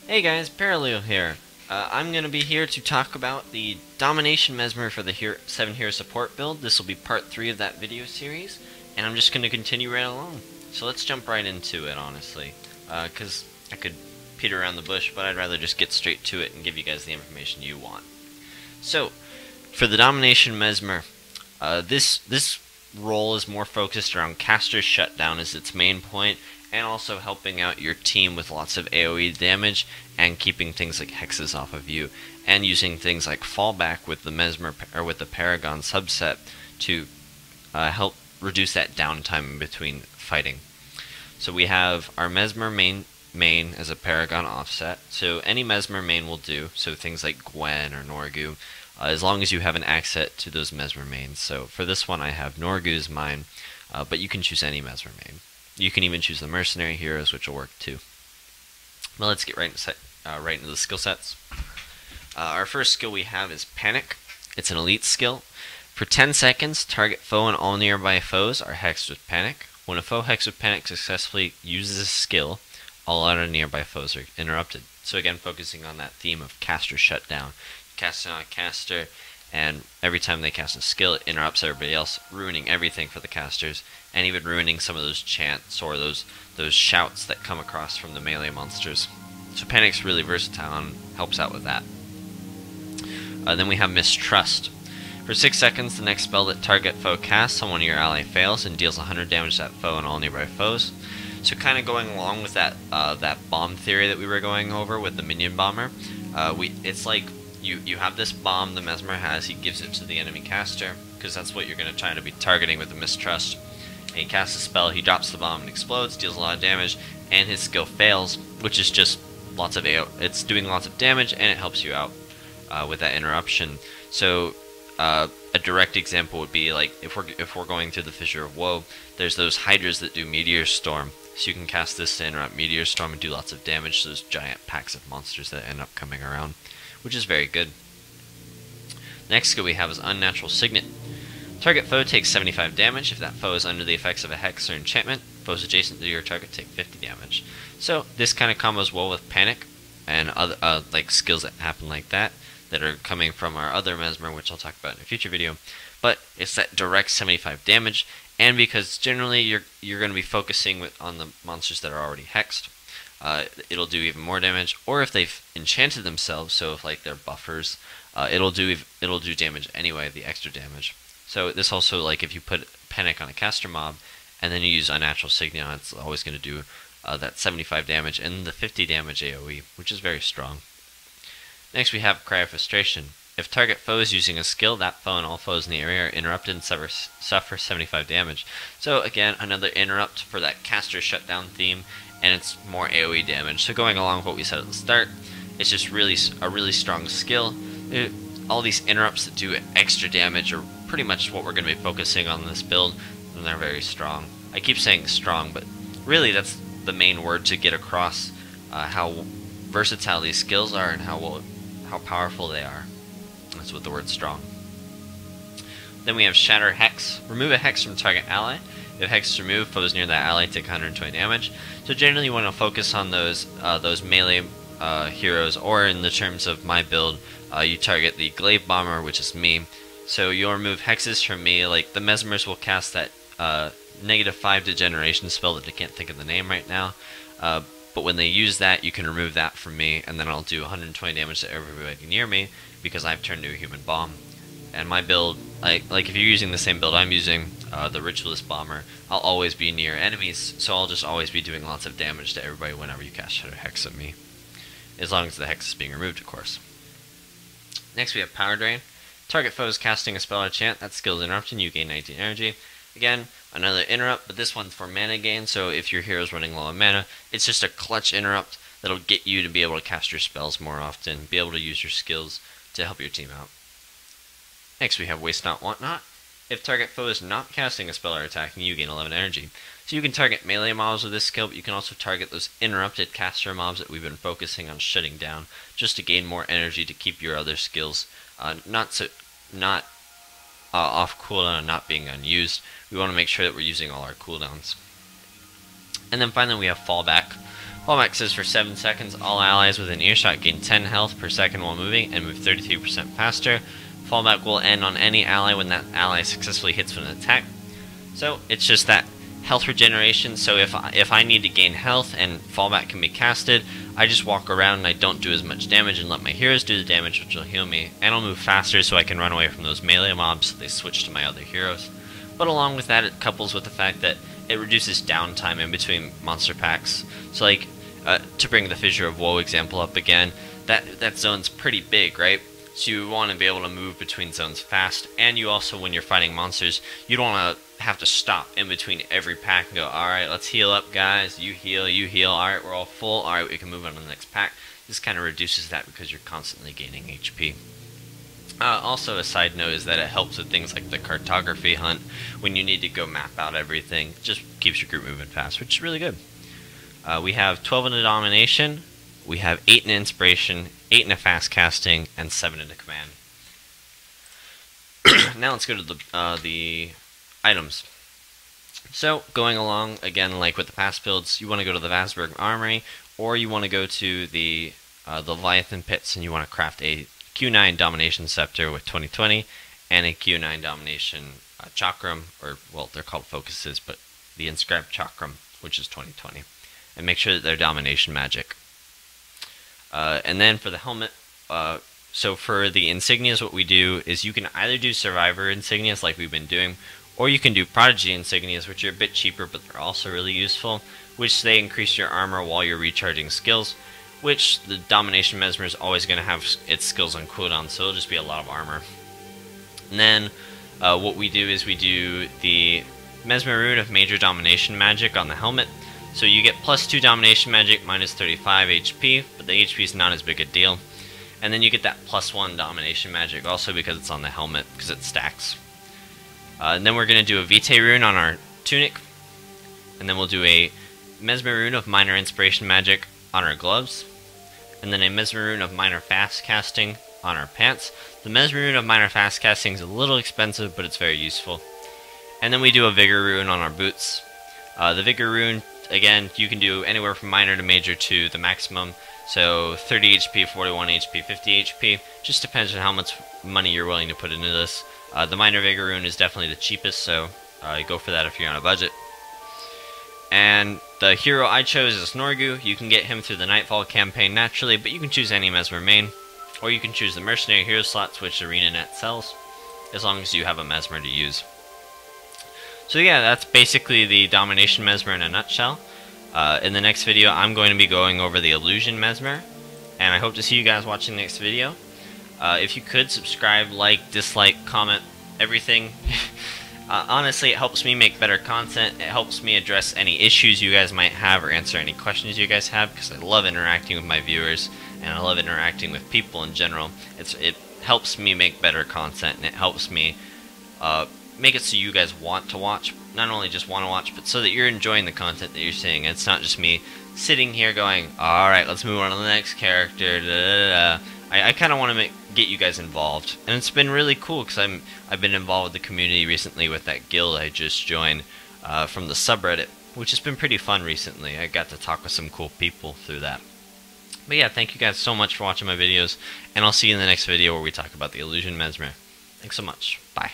Hey guys, Parallel here. I'm going to be here to talk about the Domination Mesmer for the 7 Hero Support build. This will be part 3 of that video series, and I'm just going to continue right along. So let's jump right into it, honestly, because I could peter around the bush, but I'd rather just get straight to it and give you guys the information you want. So, for the Domination Mesmer, this role is more focused around caster shutdown as its main point, and also helping out your team with lots of AoE damage and keeping things like hexes off of you, and using things like fallback with the Mesmer or with the Paragon subset to help reduce that downtime in between fighting. So we have our Mesmer main as a Paragon offset. So any Mesmer main will do. So things like Gwen or Norgu, as long as you have an access to those Mesmer mains. So for this one, I have Norgu's mine, but you can choose any Mesmer main. You can even choose the mercenary heroes, which will work too. Well, let's get right into the skill sets. Our first skill we have is Panic. It's an elite skill. For 10 seconds, target foe and all nearby foes are hexed with Panic. When a foe hexed with Panic successfully uses this skill, all other nearby foes are interrupted. So again, focusing on that theme of caster shutdown. Casting on a caster, and every time they cast a skill, it interrupts everybody else, ruining everything for the casters, and even ruining some of those chants or those shouts that come across from the melee monsters. So Panic's really versatile and helps out with that. Then we have Mistrust. For 6 seconds, the next spell that target foe casts on one of your ally fails and deals 100 damage to that foe and all nearby foes. So kind of going along with that bomb theory that we were going over with the minion bomber, it's like you have this bomb the Mesmer has, he gives it to the enemy caster, because that's what you're going to try to be targeting with the Mistrust. And he casts a spell, he drops the bomb and explodes, deals a lot of damage, and his skill fails, which is just lots of it's doing lots of damage, and it helps you out with that interruption. So a direct example would be like if we're going through the Fissure of Woe, there's those Hydras that do Meteor Storm, so you can cast this to interrupt Meteor Storm and do lots of damage to those giant packs of monsters that end up coming around, which is very good. Next skill we have is Unnatural Signet. Target foe takes 75 damage. If that foe is under the effects of a hex or enchantment, foes adjacent to your target take 50 damage. So this kind of combos well with Panic and other like skills that happen like that are coming from our other Mesmer, which I'll talk about in a future video. But it's that direct 75 damage, and because generally you're going to be focusing on the monsters that are already hexed, it'll do even more damage. Or if they've enchanted themselves, so if like they're buffers, it'll do damage anyway, the extra damage. So this also, like if you put Panic on a caster mob and then you use Unnatural Signet, it's always going to do that 75 damage and the 50 damage AoE, which is very strong. Next we have Cry of Frustration. If target foe is using a skill, that foe and all foes in the area are interrupted and suffer 75 damage. So again, another interrupt for that caster shutdown theme, and it's more AoE damage. So going along with what we said at the start, it's just a really strong skill. All these interrupts that do extra damage are pretty much what we're going to be focusing on in this build, and they're very strong. I keep saying strong, but really that's the main word to get across how versatile these skills are and how powerful they are. That's what the word strong. Then we have Shatter Hex. Remove a hex from target ally. If hex is removed, foes near that ally take 120 damage. So generally you want to focus on those melee heroes, or in the terms of my build, you target the Glaive Bomber, which is me. So you'll remove hexes from me. Like the Mesmers will cast that -5 degeneration spell that I can't think of the name right now. But when they use that, you can remove that from me, and then I'll do 120 damage to everybody near me because I've turned to a human bomb. And my build, like if you're using the same build I'm using, the Ritualist Bomber, I'll always be near enemies, so I'll just always be doing lots of damage to everybody whenever you cast Shatter Hex at me. As long as the hex is being removed, of course. Next we have Power Drain. Target foe is casting a spell or chant, that skill is interrupted, you gain 19 energy. Again, another interrupt, but this one's for mana gain, so if your hero's running low on mana, it's just a clutch interrupt that'll get you to be able to cast your spells more often, be able to use your skills to help your team out. Next we have Waste Not, Want Not. If target foe is not casting a spell or attacking, you gain 11 energy. So you can target melee mobs with this skill, but you can also target those interrupted caster mobs that we've been focusing on shutting down, just to gain more energy to keep your other skills not off cooldown and not being unused. We want to make sure that we're using all our cooldowns. And then finally we have Fallback. Fallback says for 7 seconds, all allies within earshot gain 10 health per second while moving and move 33% faster. Fallback will end on any ally when that ally successfully hits with an attack. So it's just that health regeneration. So if I need to gain health and fallback can be casted, I just walk around and I don't do as much damage and let my heroes do the damage, which will heal me, and I'll move faster so I can run away from those melee mobs so they switch to my other heroes. But along with that, it couples with the fact that it reduces downtime in between monster packs. So like, to bring the Fissure of Woe example up again, that zone's pretty big, right? So you want to be able to move between zones fast, and you also, when you're fighting monsters, you don't want to have to stop in between every pack and go, alright, let's heal up, guys, you heal, alright, we're all full, alright, we can move on to the next pack. This kind of reduces that because you're constantly gaining HP. Also, a side note is that it helps with things like the cartography hunt. When you need to go map out everything, it just keeps your group moving fast, which is really good. We have 12 in the Domination, we have 8 in Inspiration, 8 in a Fast Casting, and 7 in a Command. Now let's go to the items. So, going along, again, like with the past builds, you want to go to the Vasberg Armory, or you want to go to the Leviathan Pits, and you want to craft a Q9 Domination Scepter with 2020, and a Q9 Domination Chakram, or, well, they're called Focuses, but the Inscribed Chakram, which is 2020. And make sure that they're Domination Magic. And then for the helmet, so for the Insignias, what we do is you can either do Survivor Insignias like we've been doing, or you can do Prodigy Insignias, which are a bit cheaper, but they're also really useful, which they increase your armor while you're recharging skills, which the Domination Mesmer is always going to have its skills on cooldown, so it'll just be a lot of armor. And then what we do is we do the Mesmer Rune of Major Domination Magic on the helmet. So you get plus 2 Domination Magic, minus 35 HP, but the HP is not as big a deal. And then you get that plus 1 Domination Magic also because it's on the helmet, because it stacks. And then we're going to do a Vitae Rune on our tunic. And then we'll do a Mesmer Rune of Minor Inspiration Magic on our gloves. And then a Mesmer Rune of Minor Fast Casting on our pants. The Mesmer Rune of Minor Fast Casting is a little expensive, but it's very useful. And then we do a Vigor Rune on our boots. The Vigor Rune, again, you can do anywhere from minor to major to the maximum. So 30 HP, 41 HP, 50 HP. Just depends on how much money you're willing to put into this. The minor Vigor Rune is definitely the cheapest, so go for that if you're on a budget. And the hero I chose is Norgu. You can get him through the Nightfall Campaign naturally, but you can choose any Mesmer main. Or you can choose the Mercenary Hero slots, which ArenaNet sells, as long as you have a Mesmer to use. So yeah, that's basically the Domination Mesmer in a nutshell. In the next video, I'm going to be going over the Illusion Mesmer, and I hope to see you guys watching the next video. If you could, subscribe, like, dislike, comment, everything. Honestly, it helps me make better content. It helps me address any issues you guys might have or answer any questions you guys have, because I love interacting with my viewers, and I love interacting with people in general. It helps me make better content, and it helps me make it so you guys want to watch. Not only just want to watch, but so that you're enjoying the content that you're seeing. It's not just me sitting here going, alright, let's move on to the next character, da, da, da. I kind of want to get you guys involved. And it's been really cool, because I've been involved with the community recently with that guild I just joined from the subreddit, which has been pretty fun recently. I got to talk with some cool people through that. But yeah, thank you guys so much for watching my videos, and I'll see you in the next video where we talk about the Illusion Mesmer. Thanks so much. Bye.